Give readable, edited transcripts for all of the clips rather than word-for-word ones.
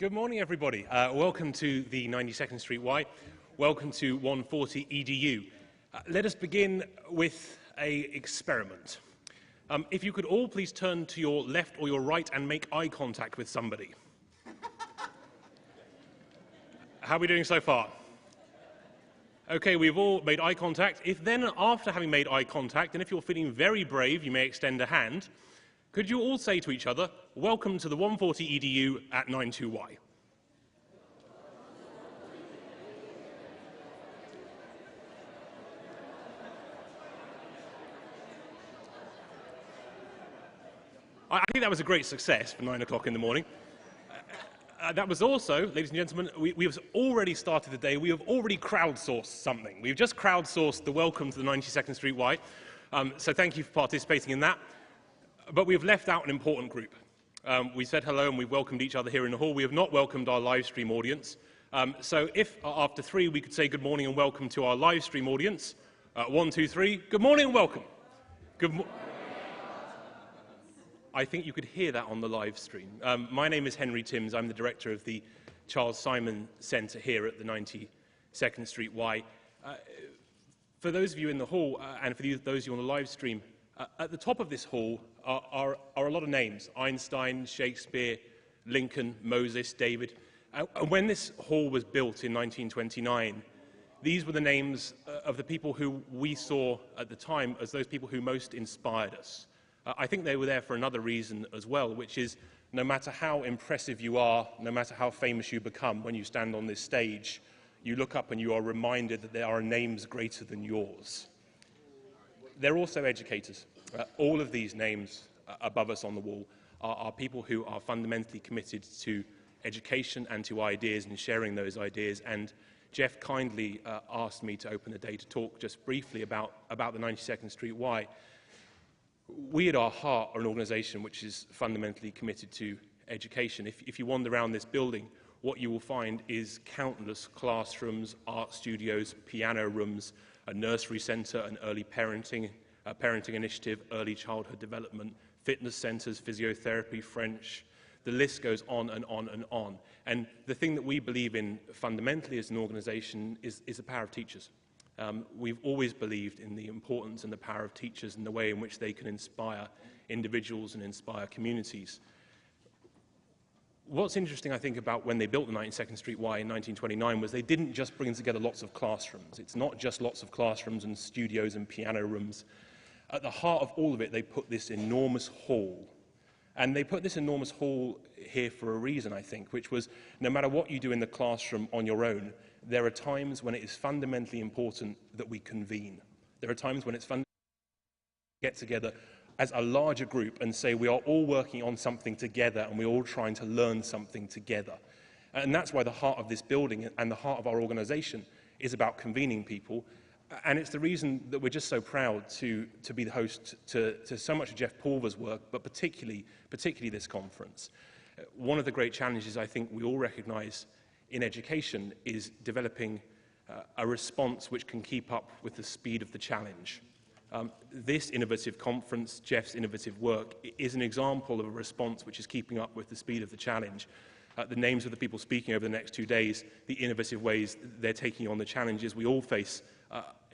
Good morning, everybody. Welcome to the 92nd Street Y. Welcome to 140 EDU. Let us begin with an experiment. If you could all please turn to your left or your right and make eye contact with somebody. How are we doing so far? Okay, we've all made eye contact. If then, after having made eye contact, and if you're feeling very brave, you may extend a hand, could you all say to each other, "Welcome to the 140 EDU at 92Y." I think that was a great success for 9 o'clock in the morning. That was also, ladies and gentlemen, we have already started the day. We have already crowdsourced something. We've just crowdsourced the welcome to the 92nd Street Y. So thank you for participating in that. But we've left out an important group. We said hello and we've welcomed each other here in the hall. We have not welcomed our live stream audience. So if after 3 we could say good morning and welcome to our live stream audience. 1, 2, 3. Good morning and welcome. I think you could hear that on the live stream. My name is Henry Timms. I'm the director of the Charles Simon Centre here at the 92nd Street Y. For those of you in the hall and for those of you on the live stream, at the top of this hall are a lot of names: Einstein, Shakespeare, Lincoln, Moses, David. And when this hall was built in 1929, these were the names of the people who we saw at the time as those people who most inspired us. I think they were there for another reason as well, which is no matter how impressive you are, no matter how famous you become, when you stand on this stage, you look up and you are reminded that there are names greater than yours. They're also educators. All of these names above us on the wall are people who are fundamentally committed to education and to ideas and sharing those ideas. And Jeff kindly asked me to open the day to talk just briefly about the 92nd Street Y. We at our heart are an organisation which is fundamentally committed to education. If you wander around this building, what you will find is countless classrooms, art studios, piano rooms, a nursery centre, an early parenting initiative, early childhood development, fitness centres, physiotherapy, French. The list goes on and on and on. And the thing that we believe in fundamentally as an organisation is the power of teachers. We've always believed in the importance and the power of teachers and the way in which they can inspire individuals and inspire communities. What's interesting, I think, about when they built the 92nd Street Y in 1929 was they didn't just bring together lots of classrooms. It's not just lots of classrooms and studios and piano rooms. At the heart of all of it, they put this enormous hall. And they put this enormous hall here for a reason, I think, which was no matter what you do in the classroom on your own, there are times when it is fundamentally important that we convene. There are times when it's fundamentally to get together as a larger group and say we are all working on something together and we're all trying to learn something together. And that's why the heart of this building and the heart of our organisation is about convening people. And it's the reason that we're just so proud to be the host to so much of Jeff Pulver's work, but particularly this conference. One of the great challenges I think we all recognise in education is developing a response which can keep up with the speed of the challenge. This innovative conference, Jeff's innovative work, is an example of a response which is keeping up with the speed of the challenge. The names of the people speaking over the next 2 days, the innovative ways they're taking on the challenges we all face,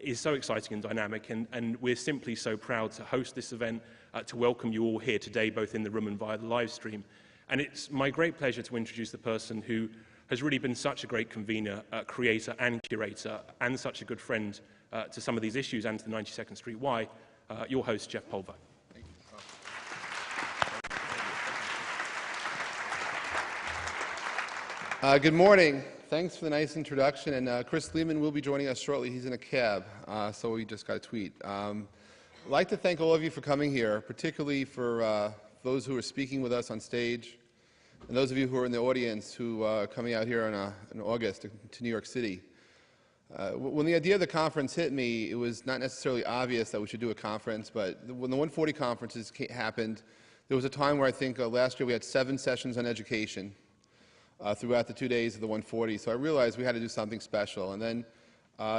is so exciting and dynamic, and we're simply so proud to host this event, to welcome you all here today, both in the room and via the live stream. And it's my great pleasure to introduce the person who has really been such a great convener, creator and curator, and such a good friend to some of these issues and to the 92nd Street Y, your host, Jeff Pulver. Thank you. Good morning. Thanks for the nice introduction. And Chris Lehman will be joining us shortly. He's in a cab, so we just got a tweet. I'd like to thank all of you for coming here, particularly for those who are speaking with us on stage, and those of you who are in the audience who are coming out here in August to New York City. When the idea of the conference hit me, it was not necessarily obvious that we should do a conference, but when the 140 conferences happened, there was a time where I think last year we had 7 sessions on education throughout the 2 days of the 140, so I realized we had to do something special. And then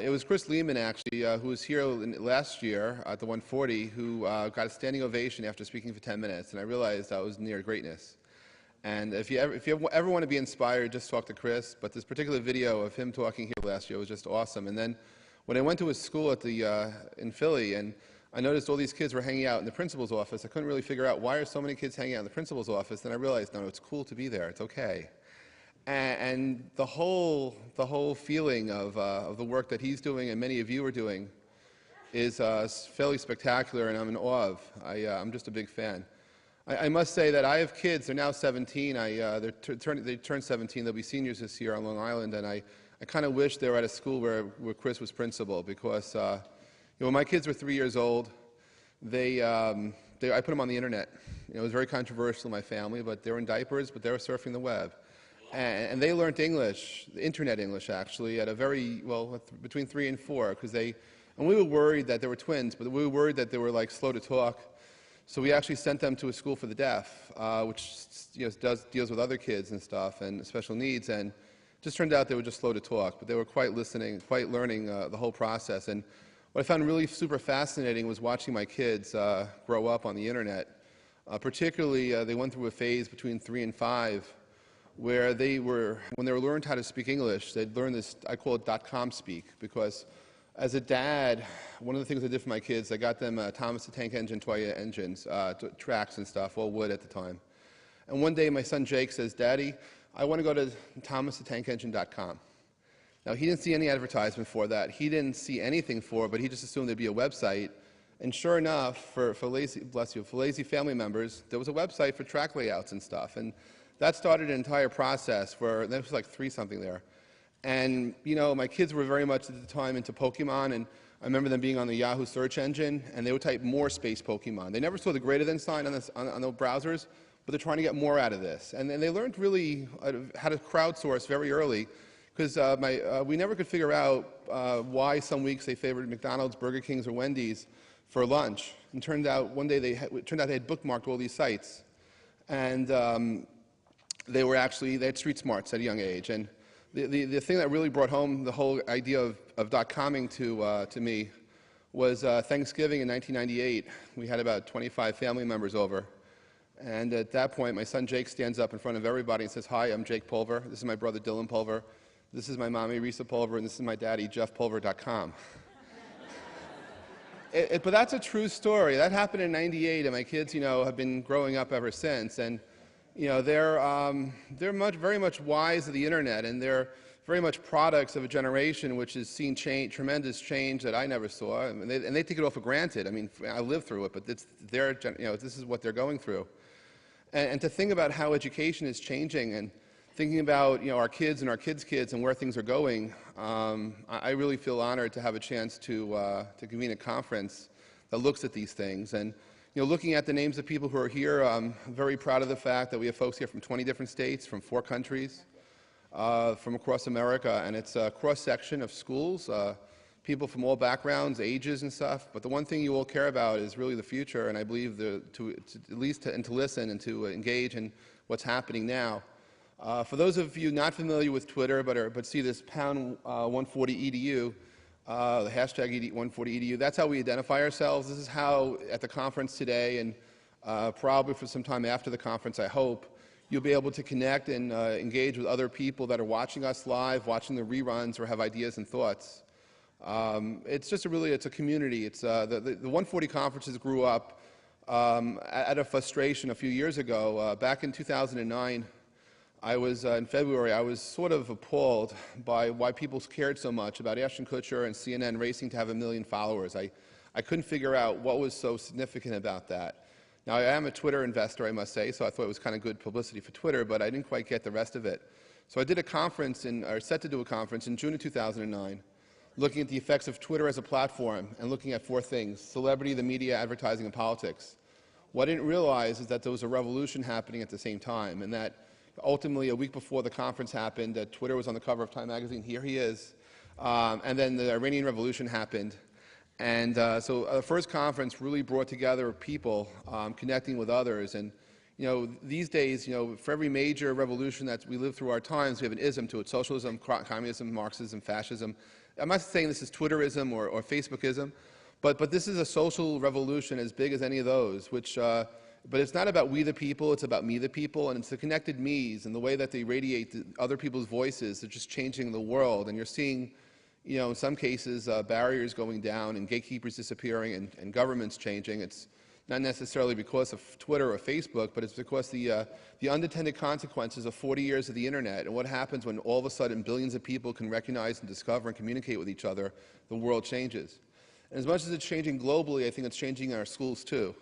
it was Chris Lehman, actually, who was here last year at the 140, who got a standing ovation after speaking for 10 minutes, and I realized I was near greatness. And if you ever want to be inspired, just talk to Chris. But this particular video of him talking here last year was just awesome. And then when I went to his school in Philly, and I noticed all these kids were hanging out in the principal's office, I couldn't really figure out why are so many kids hanging out in the principal's office. Then I realized, no, it's cool to be there. It's okay. And the whole feeling of the work that he's doing and many of you are doing is fairly spectacular, and I'm in awe of. I'm just a big fan. I must say that I have kids. They're now 17. They turned 17. They'll be seniors this year on Long Island, and I kind of wish they were at a school where Chris was principal, because when my kids were 3 years old, I put them on the internet. It was very controversial in my family, but they were in diapers, but they were surfing the web. And they learned English, internet English actually, at a between 3 and 4, and we were worried that they were twins, but we were worried that they were like slow to talk. So we actually sent them to a school for the deaf, which deals with other kids and stuff and special needs. And it just turned out they were just slow to talk, but they were quite listening, quite learning the whole process. And what I found really super fascinating was watching my kids grow up on the internet. Particularly, they went through a phase between 3 and 5 where when they learned how to speak English, they'd learn this, I call it .com speak, because as a dad, one of the things I did for my kids, I got them Thomas the Tank Engine Toyota engines, tracks and stuff, all wood at the time. And one day my son Jake says, "Daddy, I want to go to thomastheTankEngine.com." Now, he didn't see any advertisement for that. He didn't see anything for it, but he just assumed there'd be a website. And sure enough, for lazy family members, there was a website for track layouts and stuff. And that started an entire process there was like 3-something there. And, my kids were very much at the time into Pokemon, and I remember them being on the Yahoo search engine, and they would type more space Pokemon. They never saw the greater than sign on the browsers, but they're trying to get more out of this. And they learned really how to crowdsource very early, because we never could figure out why some weeks they favored McDonald's, Burger King's, or Wendy's for lunch. And turned out one day they had bookmarked all these sites, and they had street smarts at a young age. And the thing that really brought home the whole idea of .comming to me was Thanksgiving in 1998. We had about 25 family members over. And at that point, my son Jake stands up in front of everybody and says, "Hi, I'm Jake Pulver. This is my brother Dylan Pulver. This is my mommy Risa Pulver, and this is my daddy JeffPulver.com." But that's a true story. That happened in '98, and my kids, have been growing up ever since. And they're very much wise of the internet, and they're very much products of a generation which has seen tremendous change that I never saw, and they take it all for granted. I mean, I lived through it, but this is what they're going through. And to think about how education is changing, and thinking about our kids and our kids' kids and where things are going, I really feel honored to have a chance to convene a conference that looks at these things. And looking at the names of people who are here, I'm very proud of the fact that we have folks here from 20 different states, from 4 countries, from across America, and it's a cross-section of schools, people from all backgrounds, ages and stuff. But the one thing you all care about is really the future, and I believe to listen and to engage in what's happening now. For those of you not familiar with Twitter but see this #140EDU, the hashtag 140EDU, that's how we identify ourselves. This is how, at the conference today, and probably for some time after the conference, I hope, you'll be able to connect and engage with other people that are watching us live, watching the reruns, or have ideas and thoughts. It's a community. The 140 conferences grew up out of frustration a few years ago. Back in 2009, in February, I was sort of appalled by why people cared so much about Ashton Kutcher and CNN racing to have 1 million followers. I couldn't figure out what was so significant about that. Now, I am a Twitter investor, I must say, so I thought it was kind of good publicity for Twitter, but I didn't quite get the rest of it. So I did a conference, set to do a conference in June of 2009, looking at the effects of Twitter as a platform and looking at 4 things: celebrity, the media, advertising, and politics. What I didn't realize is that there was a revolution happening at the same time, and that ultimately, a week before the conference happened, Twitter was on the cover of Time magazine. Here he is. And then the Iranian Revolution happened. And so the first conference really brought together people connecting with others. And these days, for every major revolution that we live through our times, we have an ism to it: socialism, communism, Marxism, fascism. I'm not saying this is Twitterism or Facebookism, but this is a social revolution as big as any of those, which But it's not about we the people, it's about me the people, and it's the connected me's and the way that they radiate to other people's voices. They're just changing the world, and you're seeing, you know, in some cases, barriers going down and gatekeepers disappearing and governments changing. It's not necessarily because of Twitter or Facebook, but it's because the unintended consequences of 40 years of the internet and what happens when all of a sudden billions of people can recognize and discover and communicate with each other, the world changes. And as much as it's changing globally, I think it's changing in our schools too.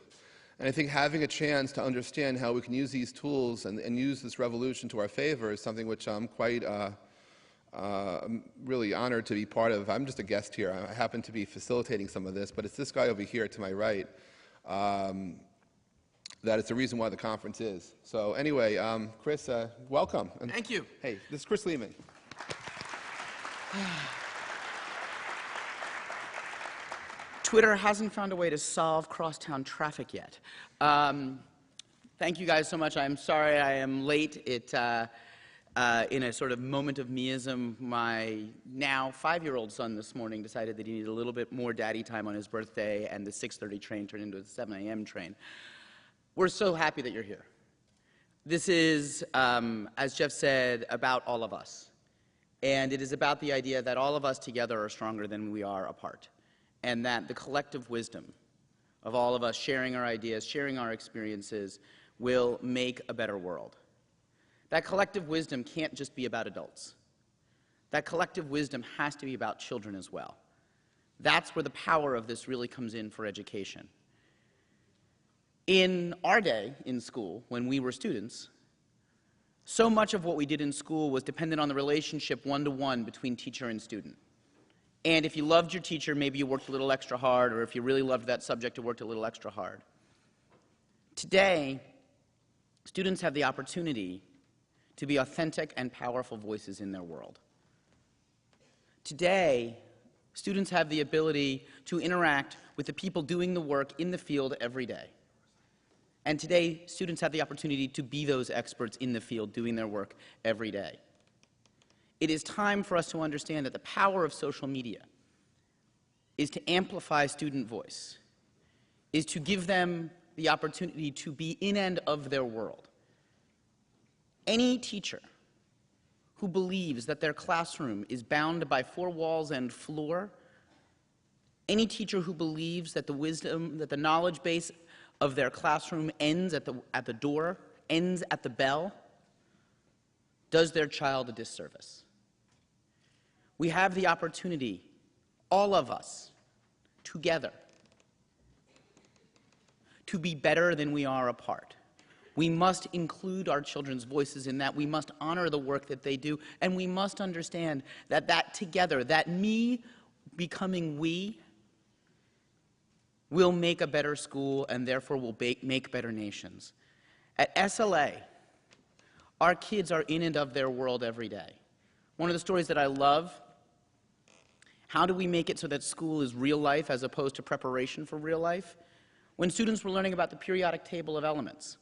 And I think having a chance to understand how we can use these tools and use this revolution to our favor is something which I'm quite really honored to be part of. I'm just a guest here. I happen to be facilitating some of this, but it's this guy over here to my right that is the reason why the conference is. So anyway, Chris, welcome. And thank you. Hey, this is Chris Lehman. Twitter hasn't found a way to solve crosstown traffic yet. Thank you guys so much. I'm sorry I am late. In a sort of moment of meism, my now 5-year-old son this morning decided that he needed a little bit more daddy time on his birthday, and the 6:30 train turned into a 7 a.m. train. We're so happy that you're here. This is, as Jeff said, about all of us. And it is about the idea that all of us together are stronger than we are apart. And that the collective wisdom of all of us sharing our ideas, sharing our experiences, will make a better world. That collective wisdom can't just be about adults. That collective wisdom has to be about children as well. That's where the power of this really comes in for education. In our day in school, when we were students, so much of what we did in school was dependent on the relationship one-to-one between teacher and student. And if you loved your teacher, maybe you worked a little extra hard, or if you really loved that subject, you worked a little extra hard. Today, students have the opportunity to be authentic and powerful voices in their world. Today, students have the ability to interact with the people doing the work in the field every day. And today, students have the opportunity to be those experts in the field doing their work every day. It is time for us to understand that the power of social media is to amplify student voice, is to give them the opportunity to be in and of their world. Any teacher who believes that their classroom is bound by 4 walls and floor, any teacher who believes that the wisdom, that the knowledge base of their classroom ends at the door, ends at the bell, does their child a disservice. We have the opportunity, all of us, together, to be better than we are apart. We must include our children's voices in that. We must honor the work that they do, and we must understand that together, that me becoming we, will make a better school and therefore will make better nations. At SLA, our kids are in and of their world every day. One of the stories that I love, how do we make it so that school is real life as opposed to preparation for real life? When students were learning about the periodic table of elements,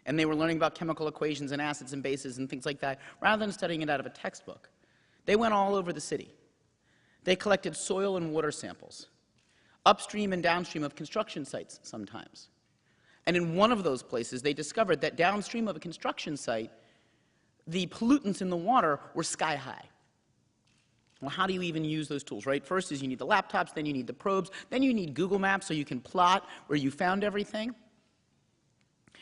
and they were learning about chemical equations and acids and bases and things like that, rather than studying it out of a textbook, they went all over the city. They collected soil and water samples, upstream and downstream of construction sites sometimes. And in one of those places, they discovered that downstream of a construction site, the pollutants in the water were sky high. Well, how do you even use those tools, right? First is you need the laptops, then you need the probes, then you need Google Maps so you can plot where you found everything,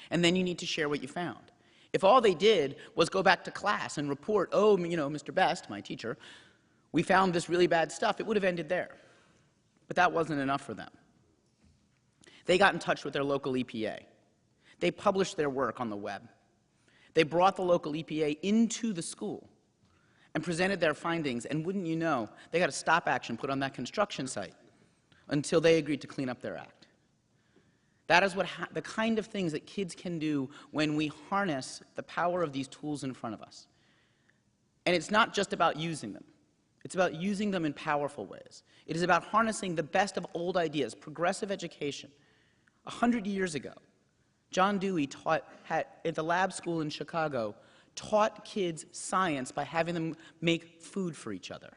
and then you need to share what you found. If all they did was go back to class and report, oh, you know, Mr. Best, my teacher, we found this really bad stuff, it would have ended there. But that wasn't enough for them. They got in touch with their local EPA. They published their work on the web. They brought the local EPA into the school and presented their findings, and wouldn't you know, they got a stop action put on that construction site until they agreed to clean up their act. That is the kind of things that kids can do when we harness the power of these tools in front of us. And it's not just about using them. It's about using them in powerful ways. It is about harnessing the best of old ideas, progressive education. 100 years ago, John Dewey at the lab school in Chicago, taught kids science by having them make food for each other.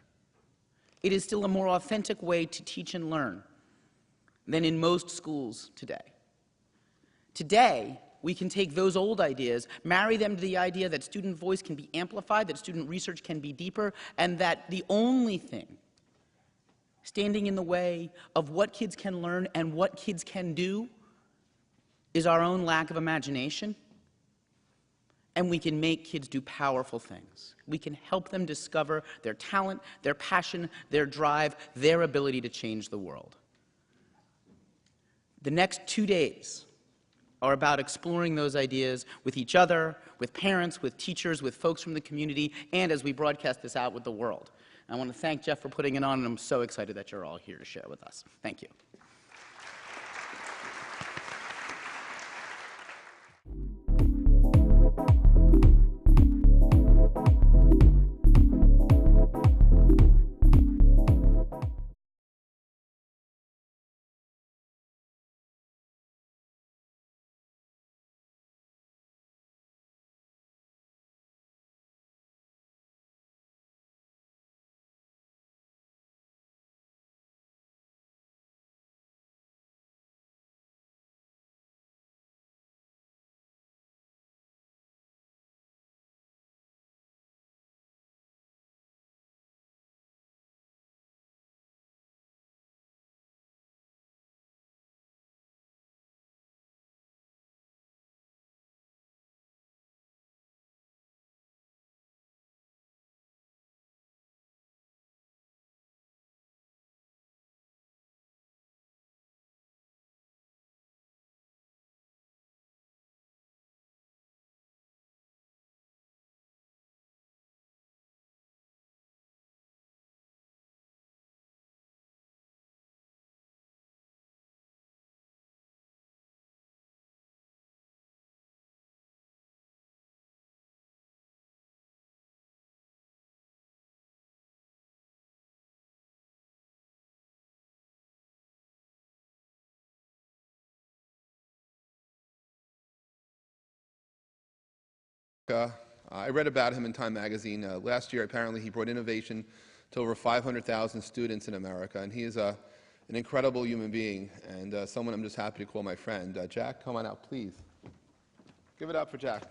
It is still a more authentic way to teach and learn than in most schools today. Today, we can take those old ideas, marry them to the idea that student voice can be amplified, that student research can be deeper, and that the only thing standing in the way of what kids can learn and what kids can do is our own lack of imagination. And we can make kids do powerful things. We can help them discover their talent, their passion, their drive, their ability to change the world. The next 2 days are about exploring those ideas with each other, with parents, with teachers, with folks from the community, and as we broadcast this out with the world. I want to thank Jeff for putting it on, and I'm so excited that you're all here to share with us. Thank you. I read about him in Time magazine. Last year, apparently, he brought innovation to over 500,000 students in America, and he is an incredible human being and someone I'm just happy to call my friend. Jack, come on out, please. Give it up for Jack.